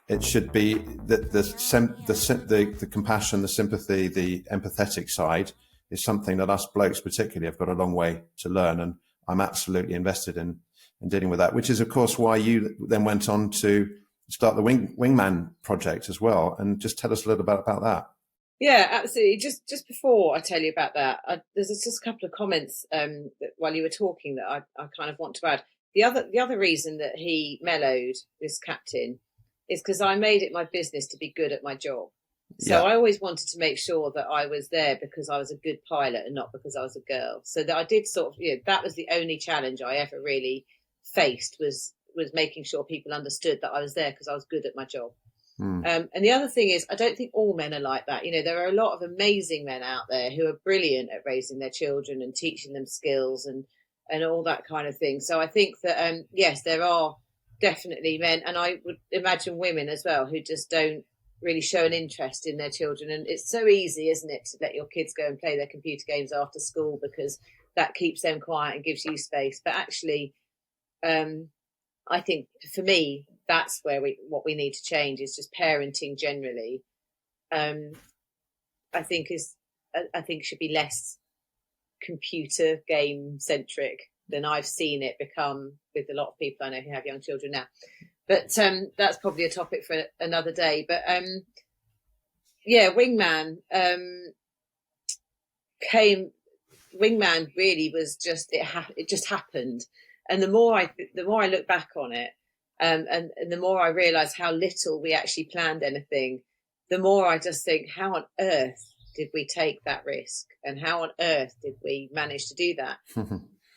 It should be that the compassion, the sympathy, the empathetic side is something that us blokes particularly have got a long way to learn, and I'm absolutely invested in dealing with that, which is of course why you then went on to start the Wingman Project as well. And just tell us a little bit about that. Yeah, absolutely. Just before I tell you about that, there's just a couple of comments that while you were talking that I kind of want to add. The other reason that he mellowed, this captain, is because I made it my business to be good at my job. So I always wanted to make sure that I was there because I was a good pilot and not because I was a girl. So that I did sort of, that was the only challenge I ever really faced was making sure people understood that I was there because I was good at my job. And the other thing is, I don't think all men are like that. There are a lot of amazing men out there who are brilliant at raising their children and teaching them skills and all that kind of thing. So I think that, yes, there are definitely men, and I would imagine women as well, who just don't really show an interest in their children. And it's so easy, isn't it, to let your kids go and play their computer games after school because that keeps them quiet and gives you space. But actually, I think for me, that's where what we need to change is just parenting generally. I think should be less computer game centric than I've seen it become with a lot of people I know who have young children now. But that's probably a topic for another day. But Wingman Wingman really was just it just happened. And the more I look back on it, and the more I realise how little we actually planned anything, the more I just think, how on earth did we take that risk, and how on earth did we manage to do that?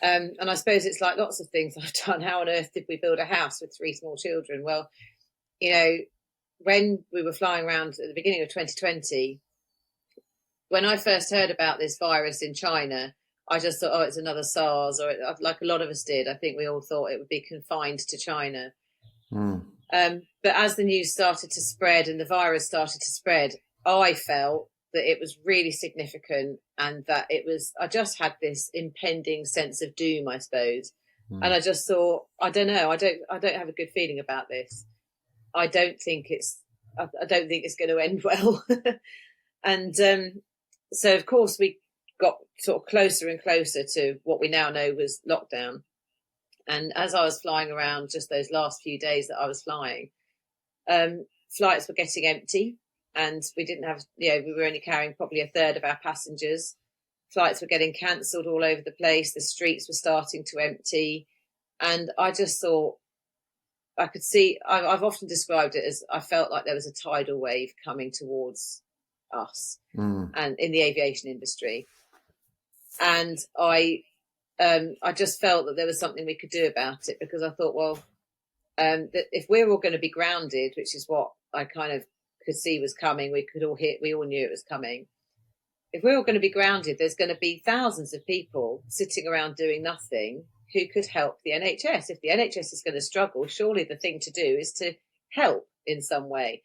And I suppose it's like lots of things I've done. How on earth did we build a house with 3 small children? Well, when we were flying around at the beginning of 2020, when I first heard about this virus in China, I just thought, it's another SARS, or like a lot of us did. I think we all thought it would be confined to China. But as the news started to spread and the virus started to spread, I felt that it was really significant, and that I just had this impending sense of doom, I suppose. And I just thought, I don't know, I don't have a good feeling about this. I don't think it's going to end well. And so of course we got sort of closer and closer to what we now know was lockdown. And as I was flying around just those last few days that I was flying, flights were getting empty, and we didn't have, we were only carrying probably a third of our passengers. Flights were getting cancelled all over the place. The streets were starting to empty. And I just thought, I could see, I've often described it as I felt like there was a tidal wave coming towards us and in the aviation industry. And I just felt that there was something we could do about it, because I thought, well, that if we're all going to be grounded, which is what I kind of could see was coming, we all knew it was coming. If we're all going to be grounded, there's going to be thousands of people sitting around doing nothing who could help the NHS. If the NHS is going to struggle, surely the thing to do is to help in some way.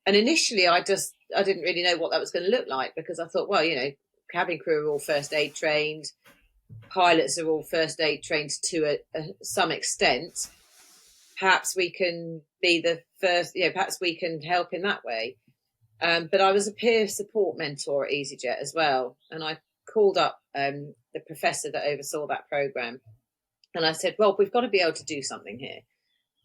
And initially, I didn't really know what that was going to look like, because I thought, well, cabin crew are all first aid trained, pilots are all first aid trained to some extent. Perhaps we can be the first, perhaps we can help in that way. But I was a peer support mentor at EasyJet as well. And I called up the professor that oversaw that programme. And I said, well, we've got to be able to do something here.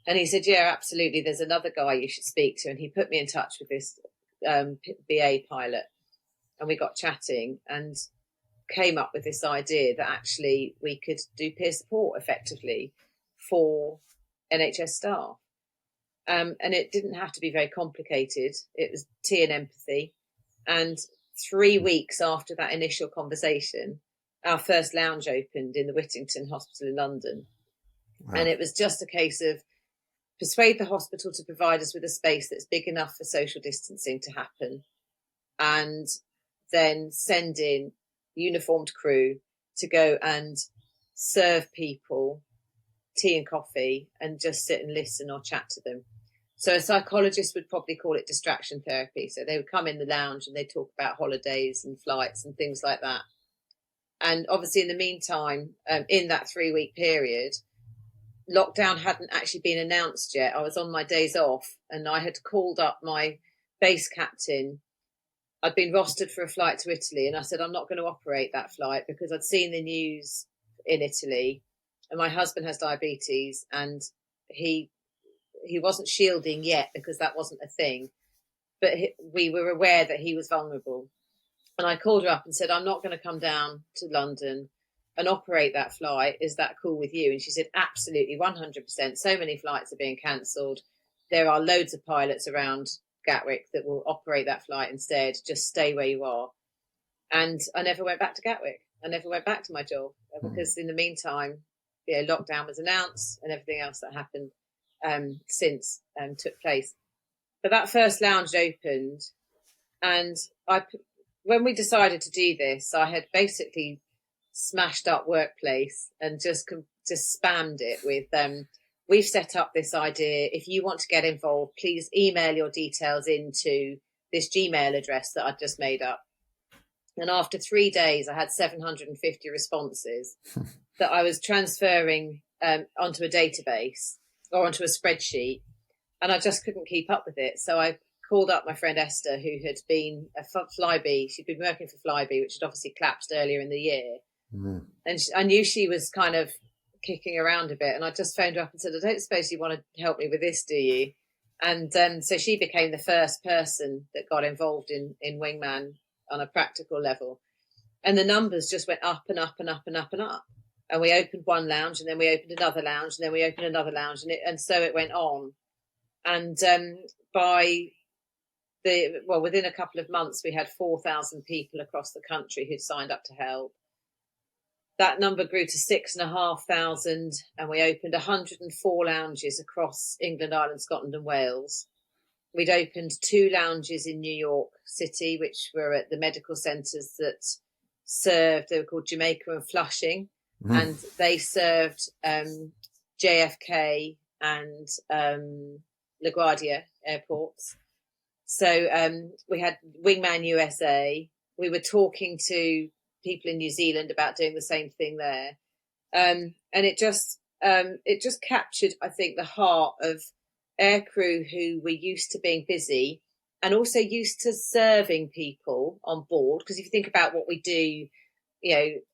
And he said, yeah, absolutely. There's another guy you should speak to. And he put me in touch with this BA pilot. And we got chatting and came up with this idea that actually we could do peer support effectively for NHS staff. And it didn't have to be very complicated. It was tea and empathy. And 3 weeks after that initial conversation, our first lounge opened in the Whittington Hospital in London. Wow. And it was just a case of persuade the hospital to provide us with a space that's big enough for social distancing to happen, and then send in uniformed crew to go and serve people tea and coffee and just sit and listen or chat to them. So a psychologist would probably call it distraction therapy. So they would come in the lounge and they'd talk about holidays and flights and things like that. And obviously in the meantime, in that 3-week period, lockdown hadn't actually been announced yet. I was on my days off and I had called up my base captain. I'd been rostered for a flight to Italy, and I said, I'm not going to operate that flight because I'd seen the news in Italy, and my husband has diabetes, and he wasn't shielding yet because that wasn't a thing, but we were aware that he was vulnerable. And I called her up and said, I'm not going to come down to London and operate that flight. Is that cool with you? And she said, absolutely, 100%. So many flights are being cancelled. There are loads of pilots around Gatwick that will operate that flight instead. Just stay where you are. And I never went back to Gatwick. I never went back to my job because in the meantime, lockdown was announced and everything else that happened since took place. But that first lounge opened, and when we decided to do this, I had basically smashed up Workplace and just spammed it with we've set up this idea. If you want to get involved, please email your details into this Gmail address that I'd just made up. And after 3 days, I had 750 responses that I was transferring onto a database or onto a spreadsheet. And I just couldn't keep up with it. So I called up my friend Esther, who had been a Flybe. She'd been working for Flybe, which had obviously collapsed earlier in the year. Mm. And I knew she was kind of kicking around a bit, and I just phoned her up and said, I don't suppose you want to help me with this, do you? And so she became the first person that got involved in Wingman on a practical level, and the numbers just went up and up and up and up and up. And we opened one lounge, and then we opened another lounge, and then we opened another lounge, and so it went on. And within a couple of months, we had 4,000 people across the country who'd signed up to help. That number grew to 6,500, and we opened 104 lounges across England, Ireland, Scotland and Wales. We'd opened 2 lounges in New York City, which were at the medical centres that served, they were called Jamaica and Flushing, and they served JFK and LaGuardia airports. So we had Wingman USA. We were talking to people in New Zealand about doing the same thing there. And it just captured, I think, the heart of Aircrew, who were used to being busy and also used to serving people on board. Because if you think about what we do,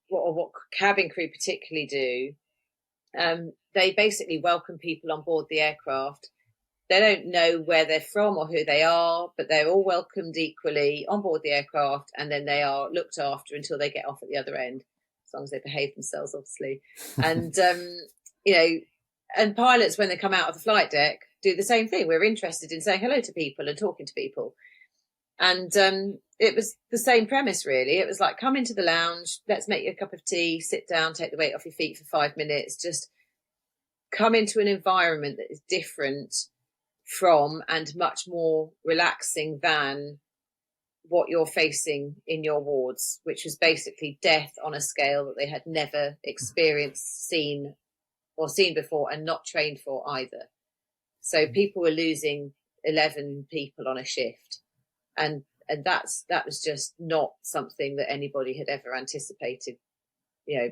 what cabin crew particularly do, they basically welcome people on board the aircraft. They don't know where they're from or who they are, but they're all welcomed equally on board the aircraft, and then they are looked after until they get off at the other end, as long as they behave themselves, obviously. And, and pilots, when they come out of the flight deck, do the same thing. We're interested in saying hello to people and talking to people. And it was the same premise, really. It was like, come into the lounge, let's make you a cup of tea, sit down, take the weight off your feet for 5 minutes, just come into an environment that is different from and much more relaxing than what you're facing in your wards, which was basically death on a scale that they had never experienced, seen before, and not trained for either. So people were losing 11 people on a shift, and that was just not something that anybody had ever anticipated,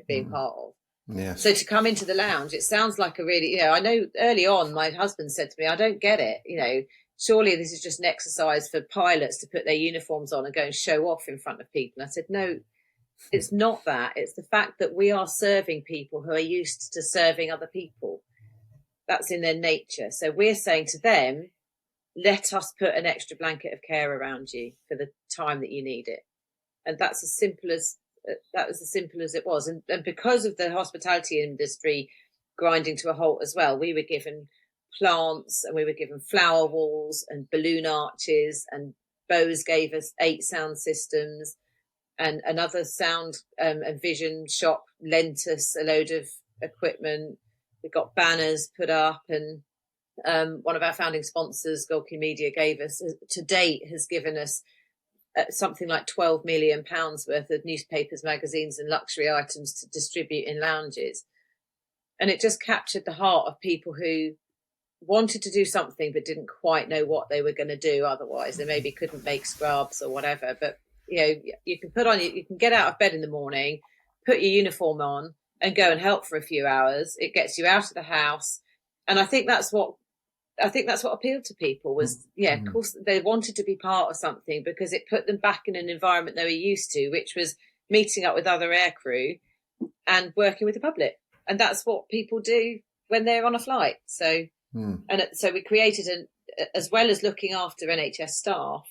being part of. Yes. So to come into the lounge, it sounds like a really, I know early on my husband said to me, I don't get it, surely this is just an exercise for pilots to put their uniforms on and go and show off in front of people. And I said, no, it's not that. It's the fact that we are serving people who are used to serving other people. That's in their nature. So we're saying to them, let us put an extra blanket of care around you for the time that you need it. And that's that was as simple as it was. And because of the hospitality industry grinding to a halt as well, we were given plants and we were given flower walls and balloon arches, and Bose gave us 8 sound systems, and another sound and vision shop lent us a load of equipment. We got banners put up, and one of our founding sponsors, Golke Media, to date has given us something like £12 million worth of newspapers, magazines and luxury items to distribute in lounges. And it just captured the heart of people who wanted to do something but didn't quite know what they were going to do otherwise. They maybe couldn't make scrubs or whatever, but you can you can get out of bed in the morning, put your uniform on and go and help for a few hours. It gets you out of the house. And I think that's what appealed to people was, of course, they wanted to be part of something because it put them back in an environment they were used to, which was meeting up with other aircrew and working with the public. And that's what people do when they're on a flight. So, so we created as well as looking after NHS staff,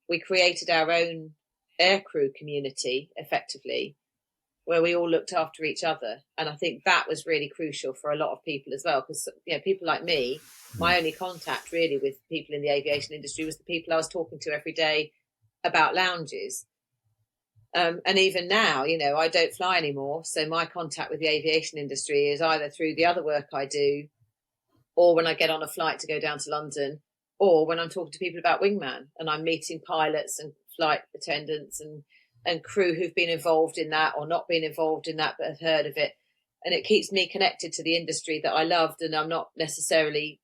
we created our own aircrew community effectively, where we all looked after each other. And I think that was really crucial for a lot of people as well, because people like me, my only contact really with people in the aviation industry was the people I was talking to every day about lounges. And even now, I don't fly anymore. So my contact with the aviation industry is either through the other work I do, or when I get on a flight to go down to London, or when I'm talking to people about Wingman and I'm meeting pilots and flight attendants and crew who've been involved in that or not been involved in that but have heard of it. And it keeps me connected to the industry that I loved and I'm not necessarily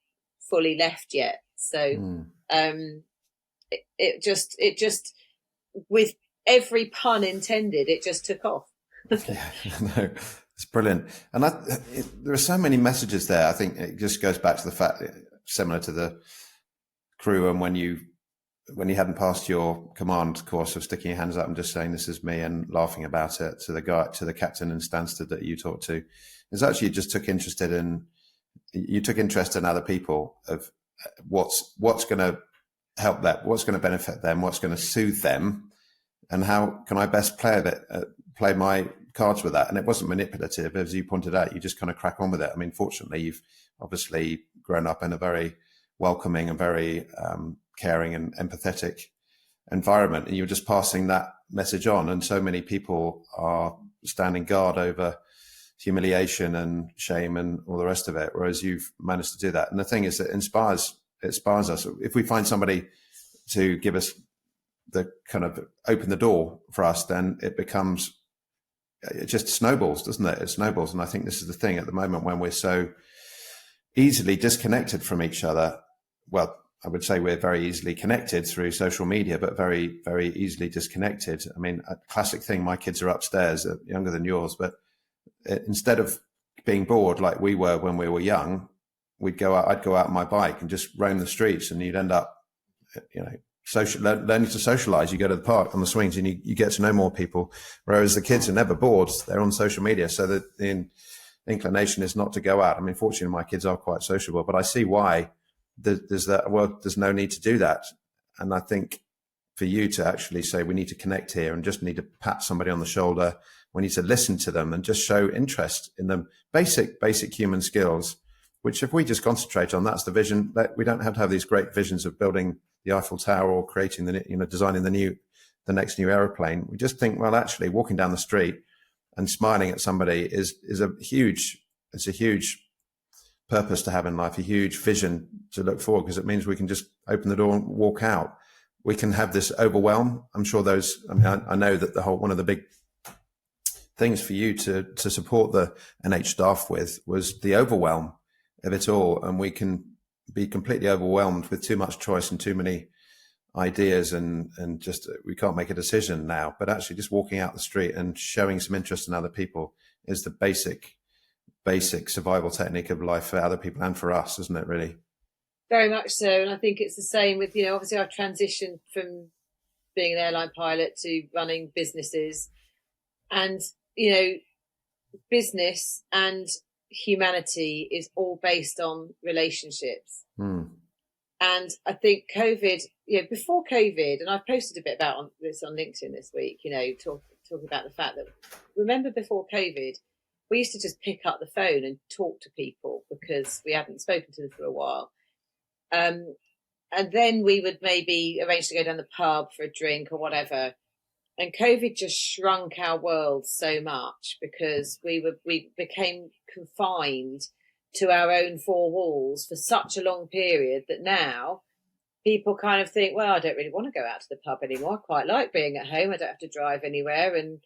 fully left yet. So it just with every pun intended, it just took off. Yeah, no, it's brilliant. And there are so many messages there. I think it just goes back to the fact that, similar to the crew, and when you hadn't passed your command course of sticking your hands up and just saying this is me and laughing about it, to the captain in Stansted that you talked to, is actually you took interest in other people, of what's going to help them, what's going to benefit them, what's going to soothe them, and how can I best play my cards with that. And it wasn't manipulative, as you pointed out. You just kind of crack on with it. I mean, fortunately, you've obviously grown up in a very welcoming and very caring and empathetic environment, and you're just passing that message on. And so many people are standing guard over humiliation and shame and all the rest of it, whereas you've managed to do that. And the thing is, it inspires us. If we find somebody to give us the kind of open the door for us, then it just snowballs, doesn't it? It snowballs. And I think this is the thing at the moment, when we're so easily disconnected from each other. Well, I would say we're very easily connected through social media, but very, very easily disconnected. I mean, a classic thing, my kids are upstairs, younger than yours, but instead of being bored like we were when we were young, I'd go out on my bike and just roam the streets, and you'd end up, learning to socialize. You go to the park on the swings and you get to know more people, whereas the kids are never bored. They're on social media. So the inclination is not to go out. I mean, fortunately, my kids are quite sociable, but I see why there's no need to do that. And I think for you to actually say we need to connect here and just need to pat somebody on the shoulder, we need to listen to them and just show interest in them, basic human skills, which if we just concentrate on, that's the vision. That we don't have to have these great visions of building the Eiffel Tower or creating designing the next new aeroplane. We just think, well, actually walking down the street and smiling at somebody is a huge purpose to have in life, a huge vision to look forward, because it means we can just open the door and walk out. We can have this overwhelm. I'm sure I know that one of the big things for you to support the NH staff with was the overwhelm of it all. And we can be completely overwhelmed with too much choice and too many ideas, and just we can't make a decision now. But actually just walking out the street and showing some interest in other people is the basic survival technique of life for other people and for us, isn't it, really? Very much so. And I think it's the same with, obviously I've transitioned from being an airline pilot to running businesses, and business and humanity is all based on relationships. And I think COVID, before COVID, and I've posted a bit about this on LinkedIn this week, talking about the fact that, remember before COVID, we used to just pick up the phone and talk to people because we hadn't spoken to them for a while. And then we would maybe arrange to go down the pub for a drink or whatever. And COVID just shrunk our world so much because we became confined to our own four walls for such a long period that now people kind of think, well, I don't really want to go out to the pub anymore. I quite like being at home. I don't have to drive anywhere and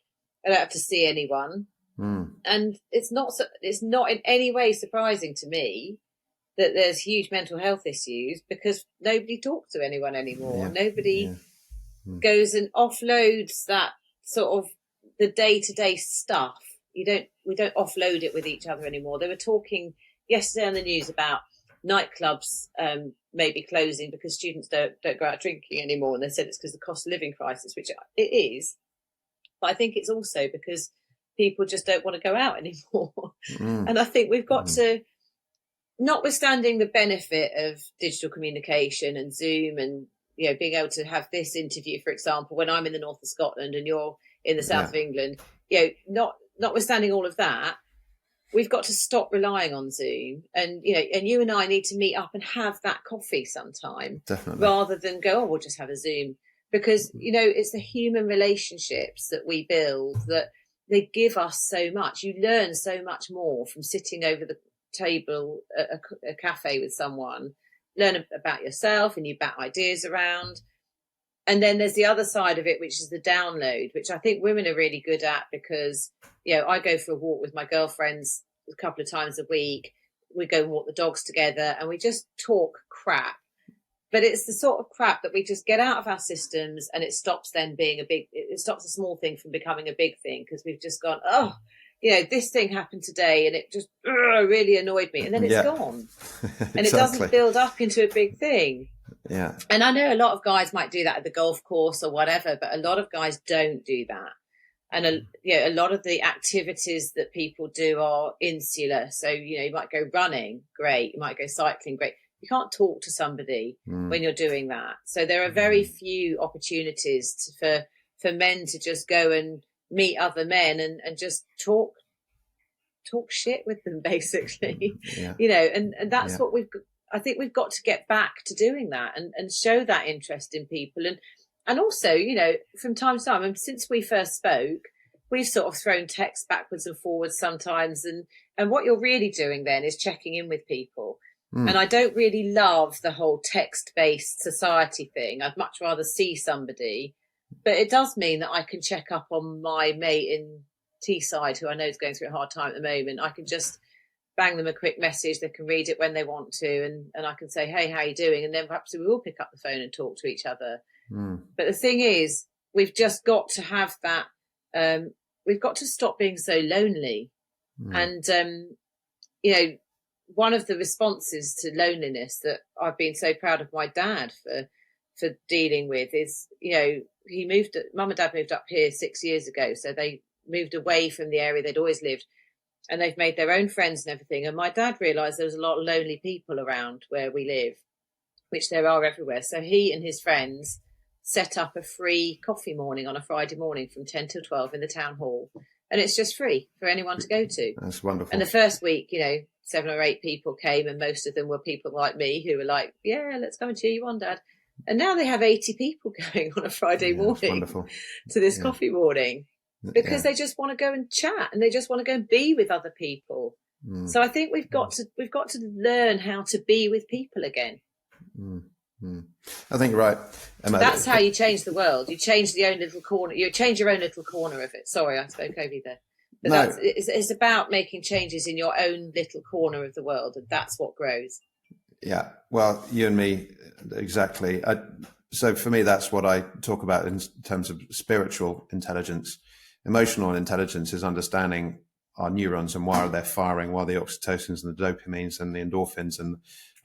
I don't have to see anyone. And it's not in any way surprising to me that there's huge mental health issues because nobody talks to anyone anymore. Nobody goes and offloads that sort of the day-to-day stuff we don't offload it with each other anymore. They were talking yesterday on the news about nightclubs maybe closing because students don't go out drinking anymore, and they said it's because of the cost of living crisis, which it is, but I think it's also because people just don't want to go out anymore. And I think we've got to, notwithstanding the benefit of digital communication and Zoom and being able to have this interview, for example, when I'm in the north of Scotland and you're in the south of England, notwithstanding all of that, we've got to stop relying on Zoom, and you and I need to meet up and have that coffee sometime. Definitely. Rather than go, we'll just have a Zoom, because it's the human relationships that we build that they give us so much. You learn so much more from sitting over the table at a cafe with someone, learn about yourself, and you bat ideas around. And then there's the other side of it, which is the download, which I think women are really good at, because, I go for a walk with my girlfriends a couple of times a week. We go and walk the dogs together and we just talk crap. But it's the sort of crap that we just get out of our systems, and it stops them being it stops a small thing from becoming a big thing, because we've just gone, this thing happened today and it just really annoyed me. And then it's gone. And It doesn't build up into a big thing. Yeah. And I know a lot of guys might do that at the golf course or whatever, but a lot of guys don't do that. And a lot of the activities that people do are insular. So, you might go running, great. You might go cycling, great. You can't talk to somebody when you're doing that. So there are very few opportunities for men to just go and meet other men and just talk shit with them, basically. And that's what I think we've got to get back to doing that, and show that interest in people. And also, from time to time, and since we first spoke, we've sort of thrown text backwards and forwards sometimes. And what you're really doing then is checking in with people. And I don't really love the whole text-based society thing. I'd much rather see somebody. But it does mean that I can check up on my mate in Teesside, who I know is going through a hard time at the moment. I can just bang them a quick message. They can read it when they want to. And I can say, hey, how are you doing? And then perhaps we will pick up the phone and talk to each other. But the thing is, we've just got to have that. We've got to stop being so lonely. And, one of the responses to loneliness that I've been so proud of my dad for dealing with is, Mum and Dad moved up here 6 years ago. So they moved away from the area they'd always lived, and they've made their own friends and everything. And my dad realised there was a lot of lonely people around where we live, which there are everywhere. So he and his friends set up a free coffee morning on a Friday morning from 10 till 12 in the town hall. And it's just free for anyone to go to. That's wonderful. And the first week, 7 or 8 people came, and most of them were people like me who were like, yeah, let's come and cheer you on, Dad. And now they have 80 people going on a Friday morning to this coffee morning, because they just want to go and chat, and they just want to go and be with other people. So I think we've got to learn how to be with people again. I think you're right, Emma. That's how you change the world. You change your own little corner. You change your own little corner of it. Sorry, I spoke over you there. But it's about making changes in your own little corner of the world, and that's what grows. Yeah, well, you and me, exactly. So for me, that's what I talk about in terms of spiritual intelligence. Emotional intelligence is understanding our neurons and why they're firing, why the oxytocins and the dopamines and the endorphins and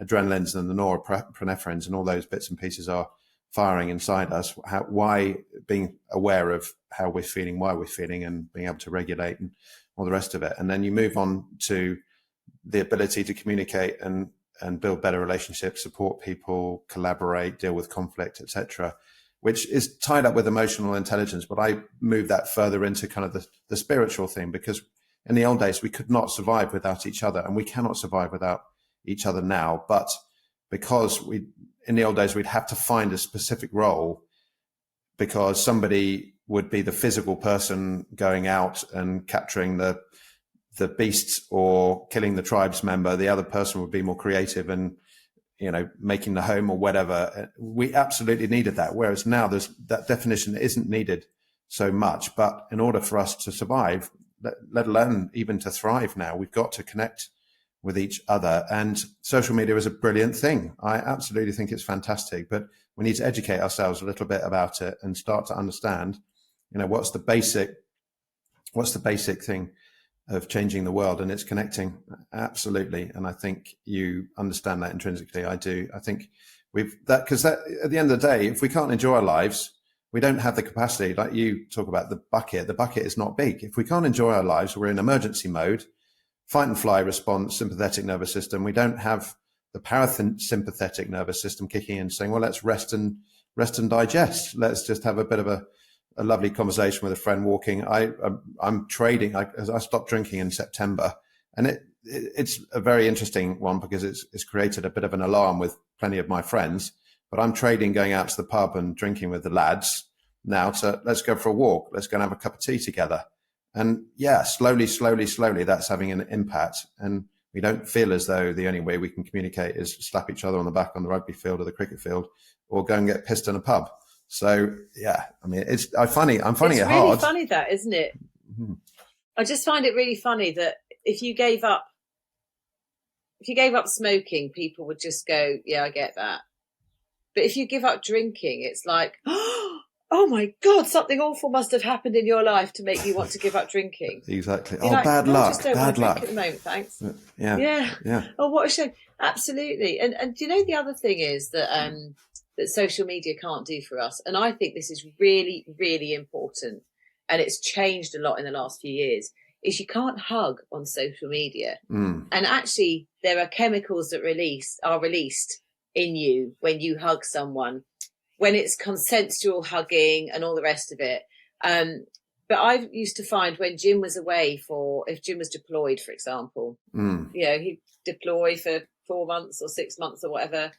adrenalines and the norepinephrines and all those bits and pieces are firing inside us. Why being aware of how we're feeling, why we're feeling, and being able to regulate and all the rest of it. And then you move on to the ability to communicate and build better relationships, support people, collaborate, deal with conflict, etc., which is tied up with emotional intelligence. But I move that further into kind of the spiritual thing, because in the old days, we could not survive without each other, and we cannot survive without each other now. But because in the old days, we'd have to find a specific role, because somebody would be the physical person going out and capturing the beasts or killing the tribes member. The other person would be more creative and, making the home or whatever. We absolutely needed that. Whereas now that definition isn't needed so much. But in order for us to survive, let alone even to thrive now, we've got to connect with each other. And social media is a brilliant thing. I absolutely think it's fantastic, but we need to educate ourselves a little bit about it and start to understand, what's the basic thing of changing the world, and it's connecting. Absolutely. And I think you understand that intrinsically. I do. I think because at the end of the day, if we can't enjoy our lives, we don't have the capacity. Like you talk about the bucket is not big. If we can't enjoy our lives, we're in emergency mode, fight and fly response, sympathetic nervous system. We don't have the parasympathetic nervous system kicking in, saying, well, let's rest and digest. Let's just have a bit of a lovely conversation with a friend walking. I'm trading. I stopped drinking in September, and it's a very interesting one because it's created a bit of an alarm with plenty of my friends. But I'm trading going out to the pub and drinking with the lads now. So let's go for a walk. Let's go and have a cup of tea together. And yeah, slowly, that's having an impact. And we don't feel as though the only way we can communicate is slap each other on the back on the rugby field or the cricket field, or go and get pissed in a pub. So yeah, I mean, I'm finding it hard. It's really funny that, isn't it? Mm-hmm. I just find it really funny that if you gave up smoking, people would just go, yeah, I get that. But if you give up drinking, it's like, oh my God, something awful must have happened in your life to make you want to give up drinking. Exactly. You're bad luck. Just don't bad luck at the moment, thanks. Yeah. Oh, what a shame. Absolutely. And you know, the other thing is that that social media can't do for us, and I think this is really, really important, and it's changed a lot in the last few years, is you can't hug on social media. And actually there are chemicals that are released in you when you hug someone, when it's consensual hugging and all the rest of it. But I used to find when Jim was away if Jim was deployed, for example, he'd deploy for 4 months or 6 months or whatever,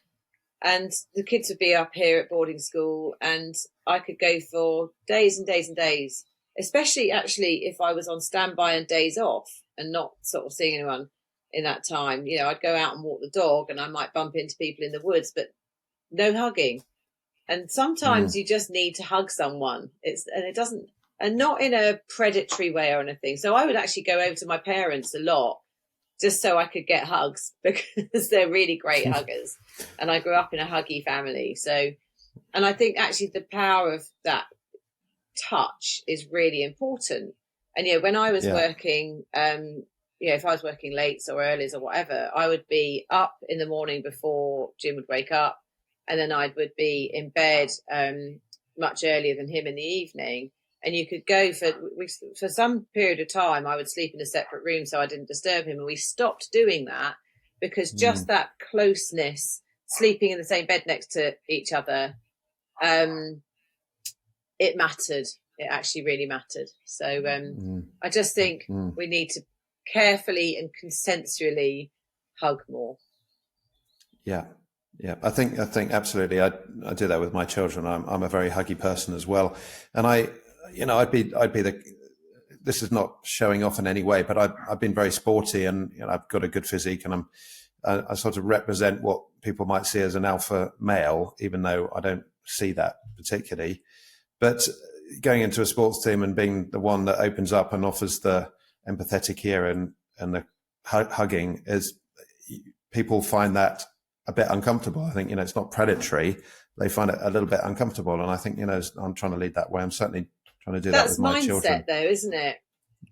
and the kids would be up here at boarding school, and I could go for days and days and days, especially actually if I was on standby and days off and not sort of seeing anyone in that time. You know, I'd go out and walk the dog and I might bump into people in the woods, but no hugging. And sometimes you just need to hug someone. And not in a predatory way or anything. So I would actually go over to my parents a lot just so I could get hugs, because they're really great huggers. And I grew up in a huggy family. So, and I think actually the power of that touch is really important. And, you know, when I was working, if I was working late or early or whatever, I would be up in the morning before Jim would wake up. And then I would be in bed much earlier than him in the evening. And you could go for some period of time, I would sleep in a separate room so I didn't disturb him. And we stopped doing that because just that closeness, sleeping in the same bed next to each other, it mattered. It actually really mattered. So I just think we need to carefully and consensually hug more. Yeah. Yeah, I think absolutely. I do that with my children. I'm a very huggy person as well, and I'd be this is not showing off in any way, but I've been very sporty, and I've got a good physique, and I sort of represent what people might see as an alpha male, even though I don't see that particularly. But going into a sports team and being the one that opens up and offers the empathetic ear and the hugging, is people find that a bit uncomfortable. I think, it's not predatory. They find it a little bit uncomfortable. And I think, I'm trying to lead that way. I'm certainly trying to do that with my children. That's mindset though, isn't it?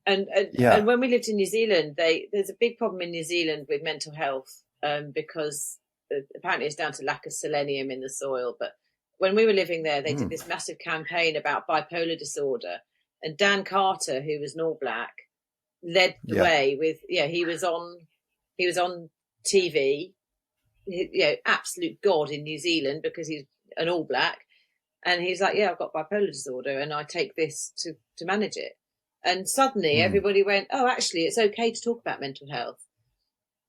And when we lived in New Zealand, there's a big problem in New Zealand with mental health, because apparently it's down to lack of selenium in the soil. But when we were living there, they did this massive campaign about bipolar disorder. And Dan Carter, who was an All Black, led the way with, he was on TV, absolute god in New Zealand because he's an All Black, and he's like, I've got bipolar disorder and I take this to manage it. And suddenly everybody went, oh, actually it's okay to talk about mental health.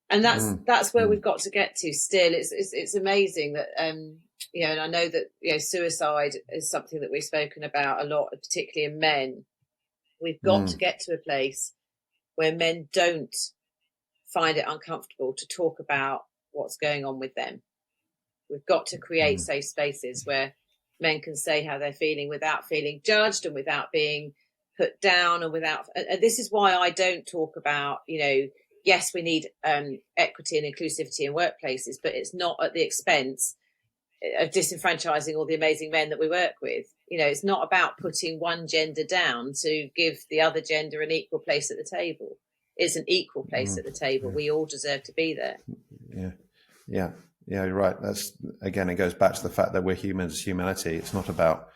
And that's where we've got to get to still. It's amazing that and I know that suicide is something that we've spoken about a lot, particularly in men. We've got to get to a place where men don't find it uncomfortable to talk about what's going on with them. We've got to create safe spaces where men can say how they're feeling without feeling judged and without being put down, and this is why I don't talk about, yes, we need equity and inclusivity in workplaces, but it's not at the expense of disenfranchising all the amazing men that we work with. It's not about putting one gender down to give the other gender an equal place at the table. is an equal place at the table. We all deserve to be there. Yeah, you're right. That's, again, it goes back to the fact that we're humans, humanity. It's not about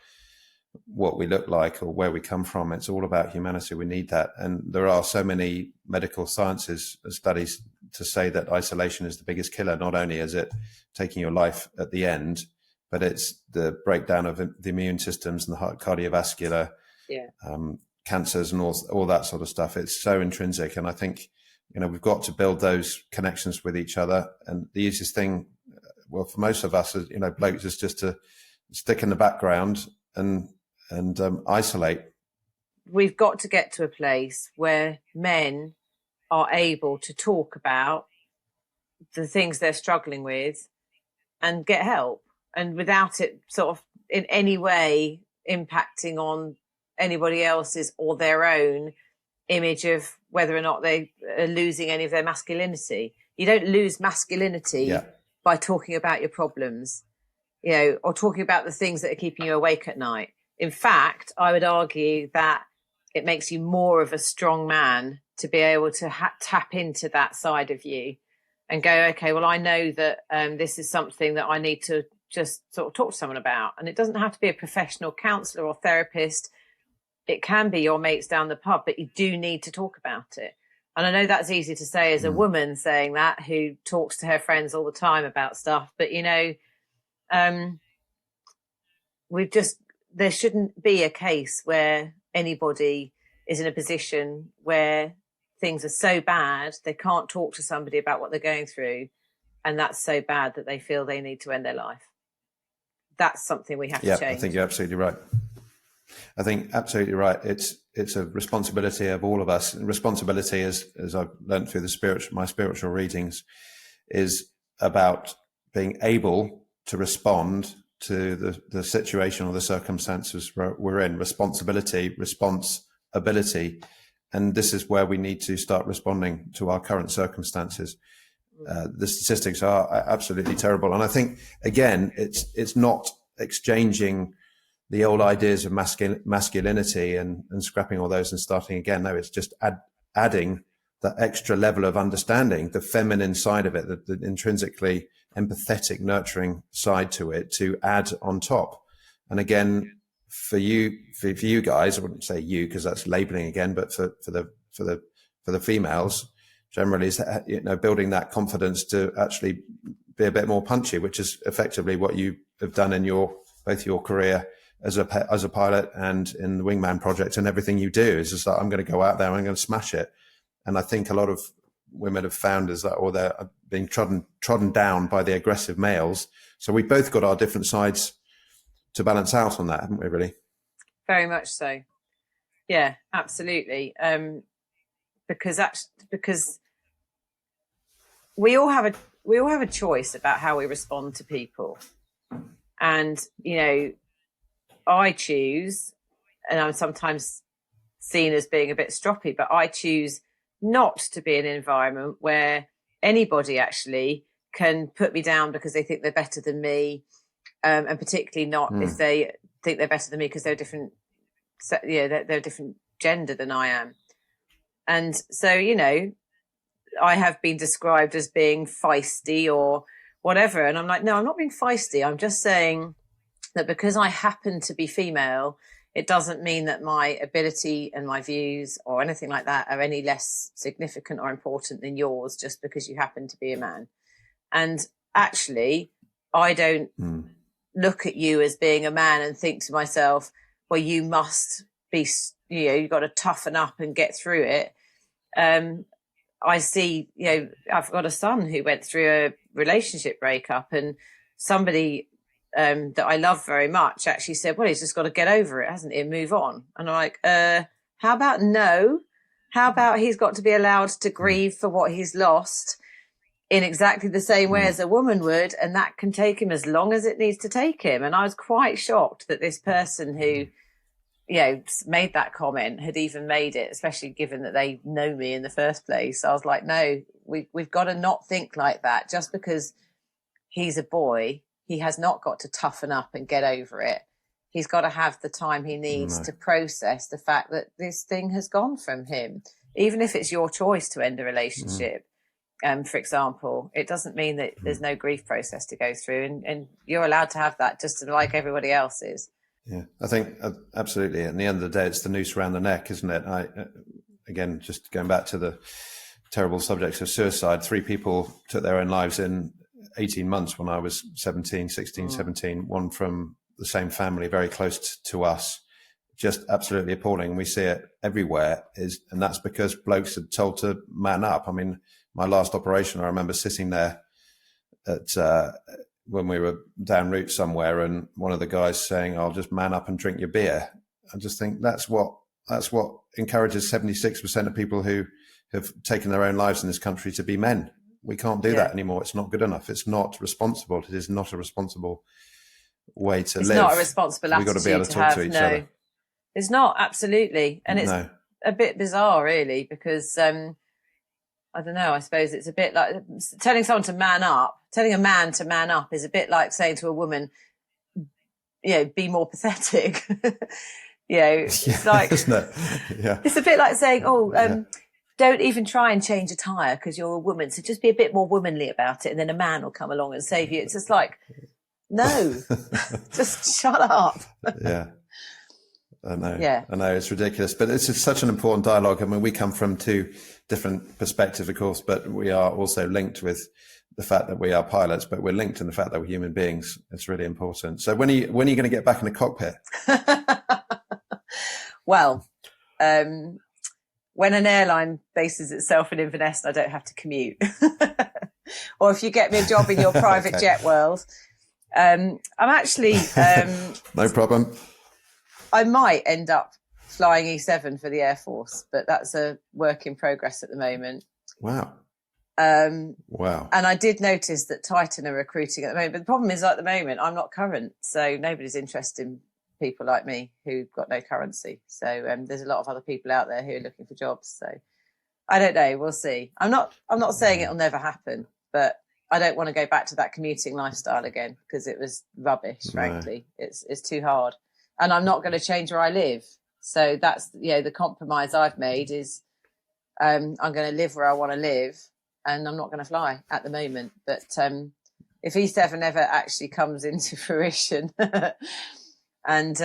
what we look like or where we come from. It's all about humanity. We need that. And there are so many medical sciences studies to say that isolation is the biggest killer. Not only is it taking your life at the end, but it's the breakdown of the immune systems and the heart, cardiovascular, cancers and all that sort of stuff. It's so intrinsic. And I think, we've got to build those connections with each other. And the easiest thing, well, for most of us, blokes, is just to stick in the background and isolate. We've got to get to a place where men are able to talk about the things they're struggling with and get help, and without it sort of in any way impacting on anybody else's or their own image of whether or not they are losing any of their masculinity. You don't lose masculinity by talking about your problems, or talking about the things that are keeping you awake at night. In fact, I would argue that it makes you more of a strong man to be able to tap into that side of you and go, okay, well, I know that this is something that I need to just sort of talk to someone about. And it doesn't have to be a professional counsellor or therapist. It can be your mates down the pub, but you do need to talk about it. And I know that's easy to say as a woman saying that, who talks to her friends all the time about stuff. But, there shouldn't be a case where anybody is in a position where things are so bad they can't talk to somebody about what they're going through, and that's so bad that they feel they need to end their life. That's something we have to change. I think you're absolutely right. It's a responsibility of all of us. And responsibility, as I've learned through my spiritual readings, is about being able to respond to the situation or the circumstances we're in. Responsibility, responsibility. And this is where we need to start responding to our current circumstances. The statistics are absolutely terrible. And I think, again, it's not exchanging the old ideas of masculinity and scrapping all those and starting again. No, it's just adding that extra level of understanding, the feminine side of it, the intrinsically empathetic, nurturing side to it, to add on top. And again, for you guys, I wouldn't say you because that's labeling again, but for the females generally, is building that confidence to actually be a bit more punchy, which is effectively what you have done in both your career as a pilot and in the Wingman Project, and everything you do is just like, I'm going to go out there and I'm going to smash it. And I think a lot of women have found is that, or they're being trodden down by the aggressive males. So we've both got our different sides to balance out on that, haven't we, really? Very much so. Yeah, absolutely. Because we all have a choice about how we respond to people. And, I choose, and I'm sometimes seen as being a bit stroppy, but I choose not to be in an environment where anybody actually can put me down because they think they're better than me, and particularly not if they think they're better than me because they're different. They're a different gender than I am, and so I have been described as being feisty or whatever, and I'm like, no, I'm not being feisty. I'm just saying that because I happen to be female, it doesn't mean that my ability and my views or anything like that are any less significant or important than yours just because you happen to be a man. And actually, I don't look at you as being a man and think to myself, well, you must be, you've got to toughen up and get through it. I see, I've got a son who went through a relationship breakup, and somebody that I love very much actually said, well, he's just got to get over it, hasn't he, and move on. And I'm like, how about no? How about he's got to be allowed to grieve for what he's lost in exactly the same way as a woman would, and that can take him as long as it needs to take him. And I was quite shocked that this person who, made that comment had even made it, especially given that they know me in the first place. I was like, no, we've got to not think like that. Just because he's a boy, he has not got to toughen up and get over it. He's got to have the time he needs to process the fact that this thing has gone from him. even if it's your choice to end a relationship, for example, it doesn't mean that there's no grief process to go through, and you're allowed to have that just like everybody else is. Yeah, I think absolutely. At the end of the day, it's the noose around the neck, isn't it? Again, just going back to the terrible subjects of suicide, 3 people took their own lives in 18 months when I was 17, 17, one from the same family, very close to us. Just absolutely appalling. We see it everywhere, and that's because blokes are told to man up. I mean, my last operation, I remember sitting there when we were down route somewhere, and one of the guys saying, "I'll just man up and drink your beer." I just think that's what encourages 76% of people who have taken their own lives in this country to be men. We can't do that anymore. It's not good enough. It's not responsible. It is not a responsible way to live. It's not a responsible attitude. We've got to be able to talk to each other. It's not, absolutely. And it's a bit bizarre, really, because I don't know, I suppose it's a bit like telling someone to man up, telling a man to man up is a bit like saying to a woman, be more pathetic. It's like, isn't it? Yeah. It's a bit like saying, don't even try and change a tyre because you're a woman. So just be a bit more womanly about it, and then a man will come along and save you. It's just like, no, just shut up. Yeah. I know. Yeah. I know, it's ridiculous, but it's such an important dialogue. I mean, we come from 2 different perspectives, of course, but we are also linked with the fact that we are pilots, but we're linked in the fact that we're human beings. It's really important. So when are you going to get back in the cockpit? Well, when an airline bases itself in Inverness, I don't have to commute. Or if you get me a job in your private jet world, I'm actually... no problem. I might end up flying E7 for the Air Force, but that's a work in progress at the moment. Wow. Wow. And I did notice that Titan are recruiting at the moment, but the problem is at the moment I'm not current, so nobody's interested in people like me who've got no currency. So there's a lot of other people out there who are looking for jobs. So I don't know. We'll see. I'm not saying it'll never happen, but I don't want to go back to that commuting lifestyle again because it was rubbish. Frankly, it's too hard, and I'm not going to change where I live. So that's the compromise I've made is I'm going to live where I want to live, and I'm not going to fly at the moment. But if E7 ever actually comes into fruition. And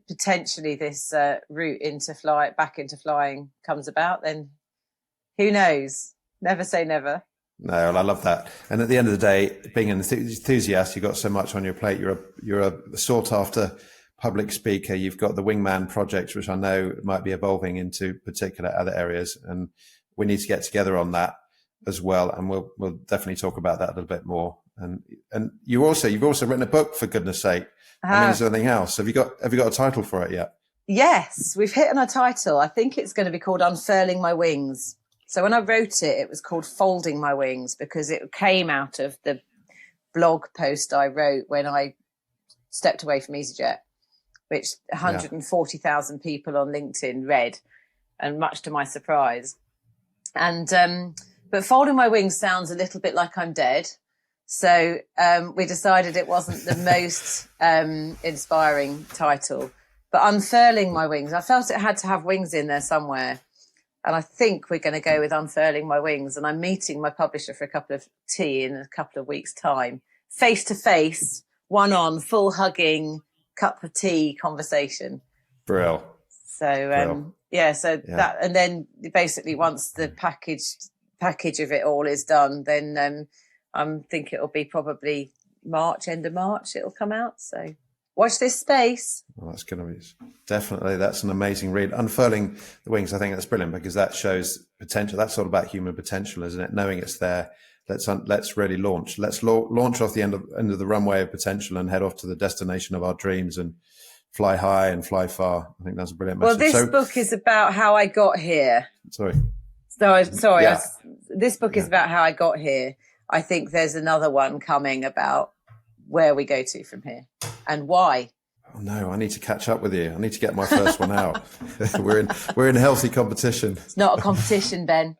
potentially this route back into flying comes about, then who knows? Never say never. No, well, I love that. And at the end of the day, being an enthusiast, you've got so much on your plate. You're a sought after public speaker. You've got the Wingman Project, which I know might be evolving into particular other areas, and we need to get together on that as well. And we'll definitely talk about that a little bit more. And you've also written a book, for goodness sake. I mean, is there anything else? Have you got a title for it yet? Yes, we've hit on a title. I think it's going to be called Unfurling My Wings. So when I wrote it, it was called Folding My Wings because it came out of the blog post I wrote when I stepped away from EasyJet, which 140,000 people on LinkedIn read, and much to my surprise. And but Folding My Wings sounds a little bit like I'm dead. So we decided it wasn't the most inspiring title. But Unfurling My Wings, I felt it had to have wings in there somewhere. And I think we're going to go with Unfurling My Wings. And I'm meeting my publisher for a cup of tea in a couple of weeks' time. Face to face, one on, full hugging, cup of tea conversation. Brill. So, that, and then basically once the package of it all is done, then I think it'll be probably end of March, it'll come out. So watch this space. Well, that's going to be that's an amazing read. Unfurling the Wings, I think that's brilliant because that shows potential. That's all about human potential, isn't it? Knowing it's there. Let's really launch. Let's launch off the end of the runway of potential and head off to the destination of our dreams and fly high and fly far. I think that's a brilliant message. Well, this book is about how I got here. Sorry. Yeah. This book is about how I got here. I think there's another one coming about where we go to from here and why. Oh no, I need to catch up with you. I need to get my first one out. We're in healthy competition. It's not a competition, Ben.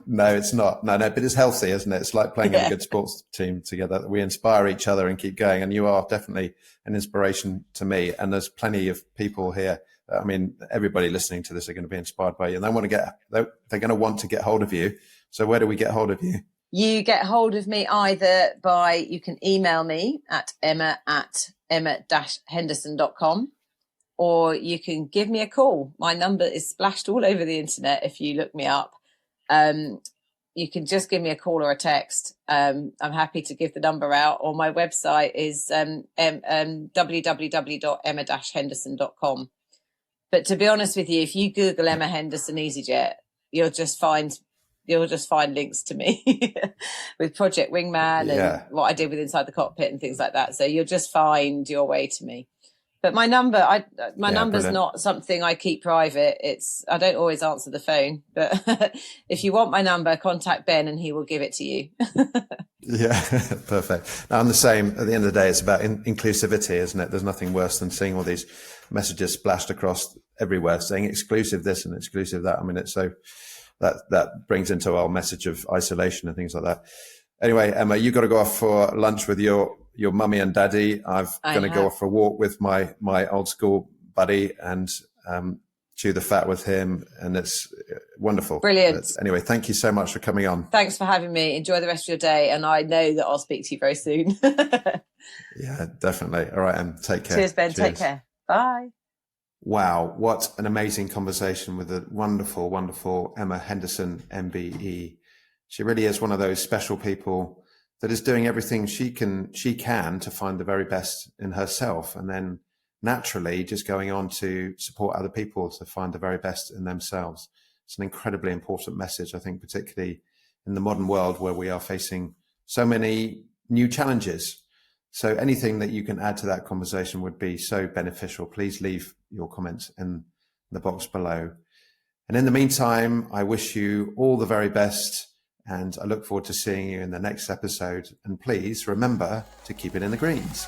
No, it's not. No, but it's healthy, isn't it? It's like playing in a good sports team together. We inspire each other and keep going. And you are definitely an inspiration to me. And there's plenty of people here I mean, everybody listening to this are going to be inspired by you, and they're going to want to get hold of you. So where do we get hold of you? You get hold of me either you can email me at emma@henderson.com, or you can give me a call. My number is splashed all over the internet if you look me up. You can just give me a call or a text. I'm happy to give the number out, or my website is www.emma-henderson.com. But to be honest with you, if you Google Emma Henderson EasyJet, you'll just find links to me with Project Wingman and what I did with Inside the Cockpit and things like that. So you'll just find your way to me. But my number's brilliant. Not something I keep private. I don't always answer the phone, but if you want my number, contact Ben and he will give it to you. Yeah, perfect. Now, I'm the same. At the end of the day, it's about inclusivity, isn't it? There's nothing worse than seeing all these messages splashed across everywhere saying exclusive this and exclusive that. I mean, it's so that brings into our message of isolation and things like that. Anyway, Emma, you got to go off for lunch with your mummy and daddy. I'm going to go off for a walk with my old school buddy and chew the fat with him. And it's wonderful. Brilliant. But anyway, thank you so much for coming on. Thanks for having me. Enjoy the rest of your day. And I know that I'll speak to you very soon. Yeah, definitely. All right, Em, take care. Cheers, Ben. Take care. Bye. Wow, what an amazing conversation with the wonderful, wonderful Emma Henderson, MBE. She really is one of those special people that is doing everything she can to find the very best in herself, and then naturally just going on to support other people to find the very best in themselves. It's an incredibly important message, I think, particularly in the modern world where we are facing so many new challenges. So anything that you can add to that conversation would be so beneficial. Please leave your comments in the box below. And in the meantime, I wish you all the very best, and I look forward to seeing you in the next episode. And please remember to keep it in the greens.